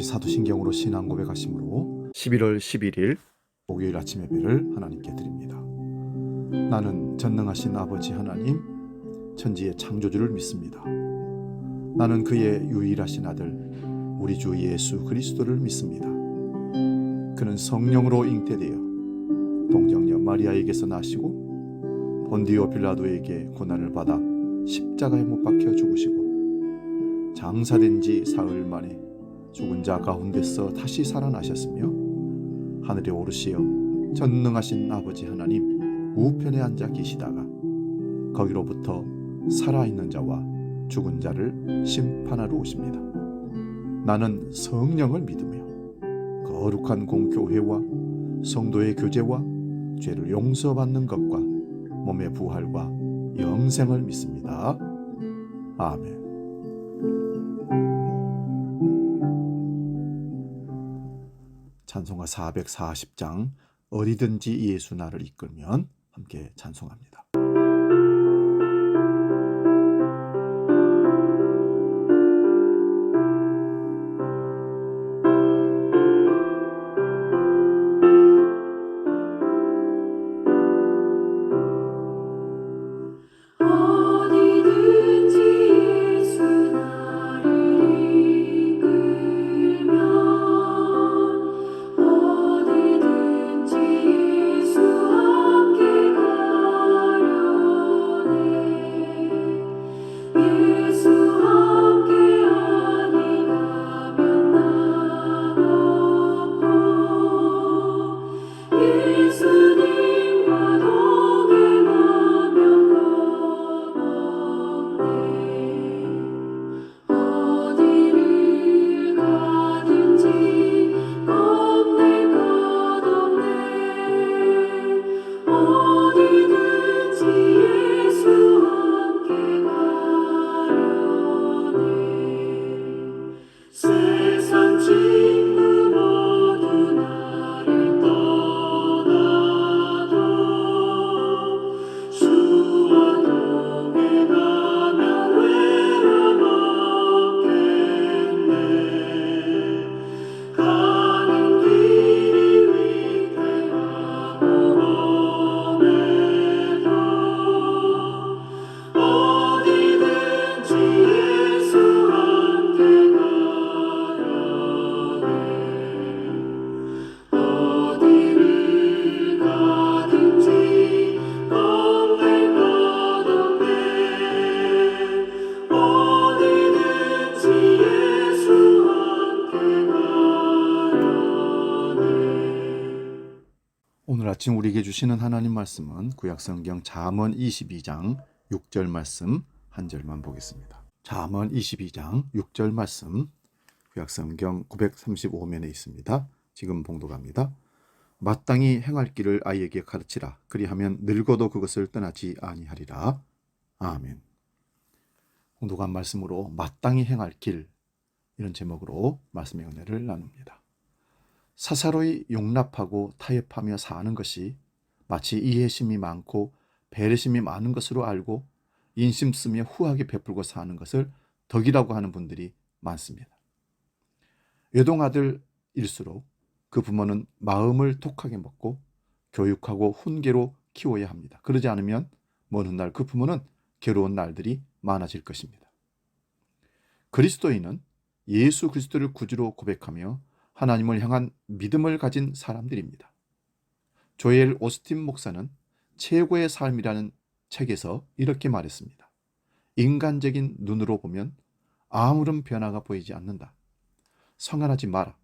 아버지 사도신경으로 신앙 고백하심으로 11월 11일 목요일 아침 예배를 하나님께 드립니다. 나는 전능하신 아버지 하나님, 천지의 창조주를 믿습니다. 나는 그의 유일하신 아들 우리 주 예수 그리스도를 믿습니다. 그는 성령으로 잉태되어 동정녀 마리아에게서 나시고 본디오 빌라도에게 고난을 받아 십자가에 못 박혀 죽으시고 장사된 지 사흘 만에 죽은 자 가운데서 다시 살아나셨으며 하늘에 오르시어 전능하신 아버지 하나님 우편에 앉아 계시다가 거기로부터 살아있는 자와 죽은 자를 심판하러 오십니다. 나는 성령을 믿으며 거룩한 공교회와 성도의 교제와 죄를 용서받는 것과 몸의 부활과 영생을 믿습니다. 아멘. 찬송가 440장 어디든지 예수 나를 이끌면 함께 찬송합니다. 오늘 아침 우리에게 주시는 하나님 말씀은 구약성경 잠언 22장 6절 말씀 한 절만 보겠습니다. 잠언 22장 6절 말씀 구약성경 935면에 있습니다. 지금 봉독합니다. 마땅히 행할 길을 아이에게 가르치라. 그리하면 늙어도 그것을 떠나지 아니하리라. 아멘. 봉독한 말씀으로 마땅히 행할 길, 이런 제목으로 말씀의 은혜를 나눕니다. 사사로이 용납하고 타협하며 사는 것이 마치 이해심이 많고 배려심이 많은 것으로 알고 인심 쓰며 후하게 베풀고 사는 것을 덕이라고 하는 분들이 많습니다. 외동아들일수록 그 부모는 마음을 독하게 먹고 교육하고 훈계로 키워야 합니다. 그러지 않으면 먼 훗날 그 부모는 괴로운 날들이 많아질 것입니다. 그리스도인은 예수 그리스도를 구주로 고백하며 하나님을 향한 믿음을 가진 사람들입니다. 조엘 오스틴 목사는 최고의 삶이라는 책에서 이렇게 말했습니다. 인간적인 눈으로 보면 아무런 변화가 보이지 않는다. 성안하지 마라.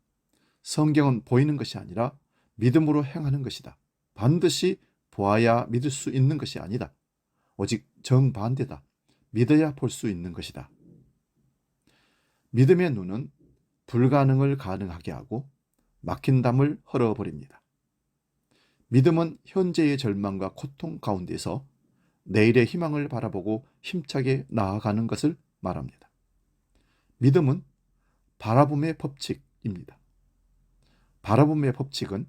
성경은 보이는 것이 아니라 믿음으로 행하는 것이다. 반드시 보아야 믿을 수 있는 것이 아니다. 오직 정반대다. 믿어야 볼 수 있는 것이다. 믿음의 눈은 불가능을 가능하게 하고 막힌 담을 헐어버립니다. 믿음은 현재의 절망과 고통 가운데서 내일의 희망을 바라보고 힘차게 나아가는 것을 말합니다. 믿음은 바라봄의 법칙입니다. 바라봄의 법칙은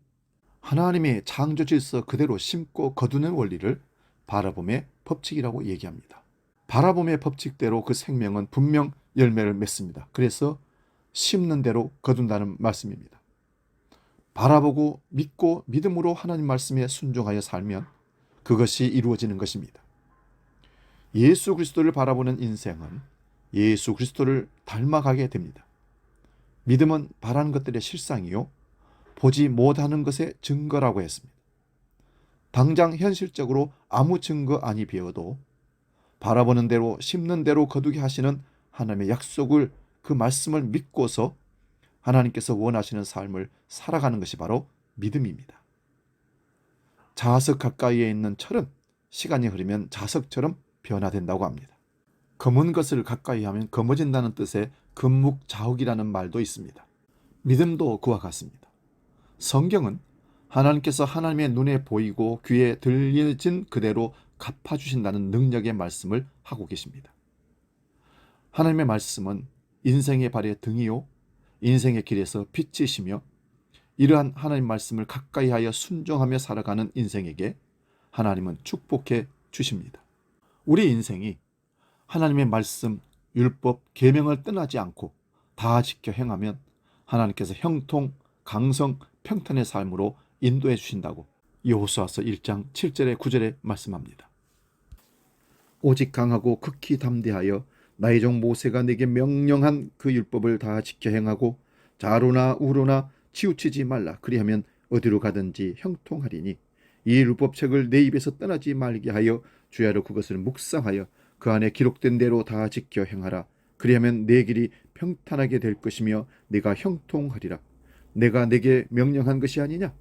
하나님의 창조 질서 그대로 심고 거두는 원리를 바라봄의 법칙이라고 얘기합니다. 바라봄의 법칙대로 그 생명은 분명 열매를 맺습니다. 그래서 심는 대로 거둔다는 말씀입니다. 바라보고 믿고 믿음으로 하나님 말씀에 순종하여 살면 그것이 이루어지는 것입니다. 예수 그리스도를 바라보는 인생은 예수 그리스도를 닮아가게 됩니다. 믿음은 바라는 것들의 실상이요 보지 못하는 것의 증거라고 했습니다. 당장 현실적으로 아무 증거 아니 비어도 바라보는 대로 심는 대로 거두게 하시는 하나님의 약속을, 그 말씀을 믿고서 하나님께서 원하시는 삶을 살아가는 것이 바로 믿음입니다. 자석 가까이에 있는 철은 시간이 흐르면 자석처럼 변화된다고 합니다. 검은 것을 가까이 하면 검어진다는 뜻의 금묵자욱이라는 말도 있습니다. 믿음도 그와 같습니다. 성경은 하나님께서 하나님의 눈에 보이고 귀에 들려진 그대로 갚아주신다는 능력의 말씀을 하고 계십니다. 하나님의 말씀은 인생의 발의 등이요 인생의 길에서 빛이시며, 이러한 하나님 말씀을 가까이 하여 순종하며 살아가는 인생에게 하나님은 축복해 주십니다. 우리 인생이 하나님의 말씀, 율법, 계명을 떠나지 않고 다 지켜 행하면 하나님께서 형통, 강성, 평탄의 삶으로 인도해 주신다고 여호수아서 1장 7절에 9절에 말씀합니다. 오직 강하고 극히 담대하여 나의 종 모세가 내게 명령한 그 율법을 다 지켜 행하고 좌로나 우로나 치우치지 말라. 그리하면 어디로 가든지 형통하리니 이 율법책을 내 입에서 떠나지 말게 하여 주야로 그것을 묵상하여 그 안에 기록된 대로 다 지켜 행하라. 그리하면 내 길이 평탄하게 될 것이며 네가 형통하리라. 내가 내게 명령한 것이 아니냐?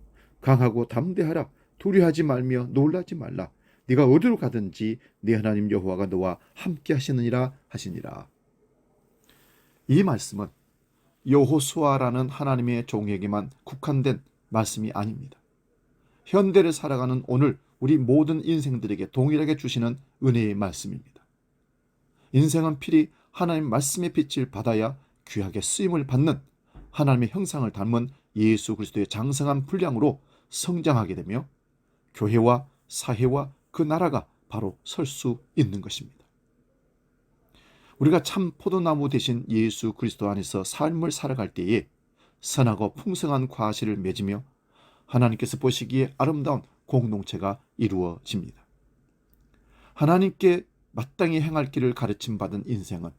강하고 담대하라. 두려워하지 말며 놀라지 말라. 네가 어디로 가든지 네 하나님 여호와가 너와 함께 하시느니라 하시니라. 이 말씀은 여호수아라는 하나님의 종에게만 국한된 말씀이 아닙니다. 현대를 살아가는 오늘 우리 모든 인생들에게 동일하게 주시는 은혜의 말씀입니다. 인생은 필히 하나님 말씀의 빛을 받아야 귀하게 쓰임을 받는 하나님의 형상을 닮은 예수 그리스도의 장성한 분량으로 성장하게 되며 교회와 사회와 그 나라가 바로 설 수 있는 것입니다. 우리가 참 포도나무 되신 예수 그리스도 안에서 삶을 살아갈 때에 선하고 풍성한 과실을 맺으며 하나님께서 보시기에 아름다운 공동체가 이루어집니다. 하나님께 마땅히 행할 길을 가르침받은 인생은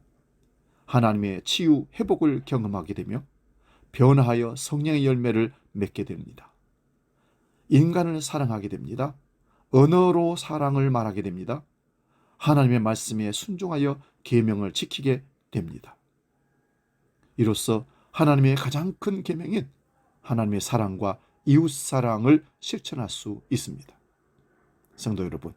하나님의 치유, 회복을 경험하게 되며 변화하여 성령의 열매를 맺게 됩니다. 인간을 사랑하게 됩니다. 언어로 사랑을 말하게 됩니다. 하나님의 말씀에 순종하여 계명을 지키게 됩니다. 이로써 하나님의 가장 큰 계명인 하나님의 사랑과 이웃 사랑을 실천할 수 있습니다. 성도 여러분,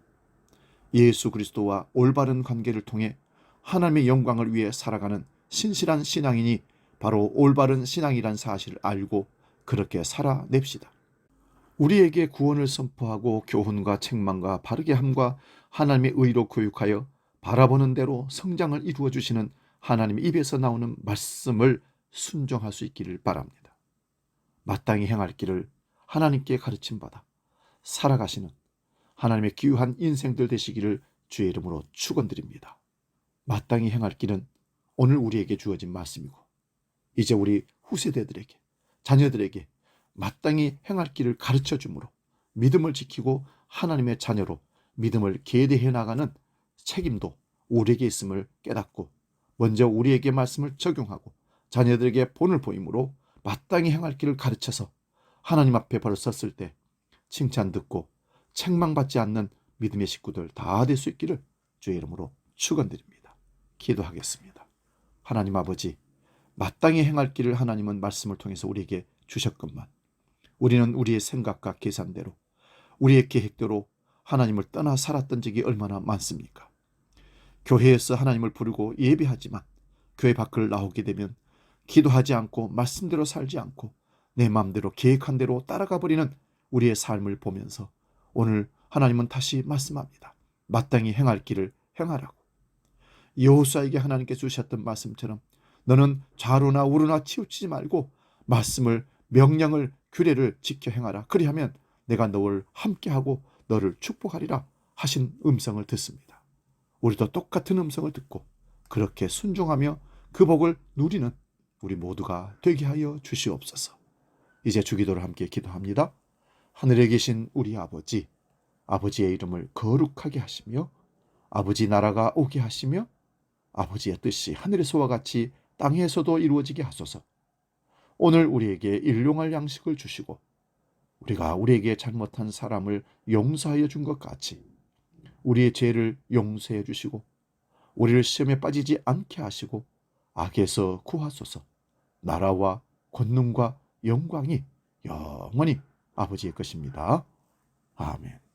예수 그리스도와 올바른 관계를 통해 하나님의 영광을 위해 살아가는 신실한 신앙인이 바로 올바른 신앙이란 사실을 알고 그렇게 살아냅시다. 우리에게 구원을 선포하고 교훈과 책망과 바르게 함과 하나님의 의로 교육하여 바라보는 대로 성장을 이루어 주시는 하나님의 입에서 나오는 말씀을 순종할 수 있기를 바랍니다. 마땅히 행할 길을 하나님께 가르침받아 살아가시는 하나님의 귀한 인생들 되시기를 주의 이름으로 축원드립니다. 마땅히 행할 길은 오늘 우리에게 주어진 말씀이고 이제 우리 후세대들에게, 자녀들에게 마땅히 행할 길을 가르쳐 주므로 믿음을 지키고 하나님의 자녀로 믿음을 계대해 나가는 책임도 우리에게 있음을 깨닫고 먼저 우리에게 말씀을 적용하고 자녀들에게 본을 보이므로 마땅히 행할 길을 가르쳐서 하나님 앞에 바로 섰을 때 칭찬 듣고 책망받지 않는 믿음의 식구들 다 될 수 있기를 주의 이름으로 축원드립니다. 기도하겠습니다. 하나님 아버지, 마땅히 행할 길을 하나님은 말씀을 통해서 우리에게 주셨건만 우리는 우리의 생각과 계산대로 우리의 계획대로 하나님을 떠나 살았던 적이 얼마나 많습니까? 교회에서 하나님을 부르고 예배하지만 교회 밖을 나오게 되면 기도하지 않고 말씀대로 살지 않고 내 마음대로 계획한 대로 따라가 버리는 우리의 삶을 보면서 오늘 하나님은 다시 말씀합니다. 마땅히 행할 길을 행하라고. 여호수아에게 하나님께 주셨던 말씀처럼 너는 좌로나 우로나 치우치지 말고 말씀을, 명령을, 규례를 지켜 행하라. 그리하면 내가 너를 함께하고 너를 축복하리라 하신 음성을 듣습니다. 우리도 똑같은 음성을 듣고 그렇게 순종하며 그 복을 누리는 우리 모두가 되게 하여 주시옵소서. 이제 주기도를 함께 기도합니다. 하늘에 계신 우리 아버지, 아버지의 이름을 거룩하게 하시며 아버지 나라가 오게 하시며 아버지의 뜻이 하늘에서와 같이 땅에서도 이루어지게 하소서. 오늘 우리에게 일용할 양식을 주시고 우리가 우리에게 잘못한 사람을 용서하여 준 것 같이 우리의 죄를 용서해 주시고 우리를 시험에 빠지지 않게 하시고 악에서 구하소서. 나라와 권능과 영광이 영원히 아버지의 것입니다. 아멘.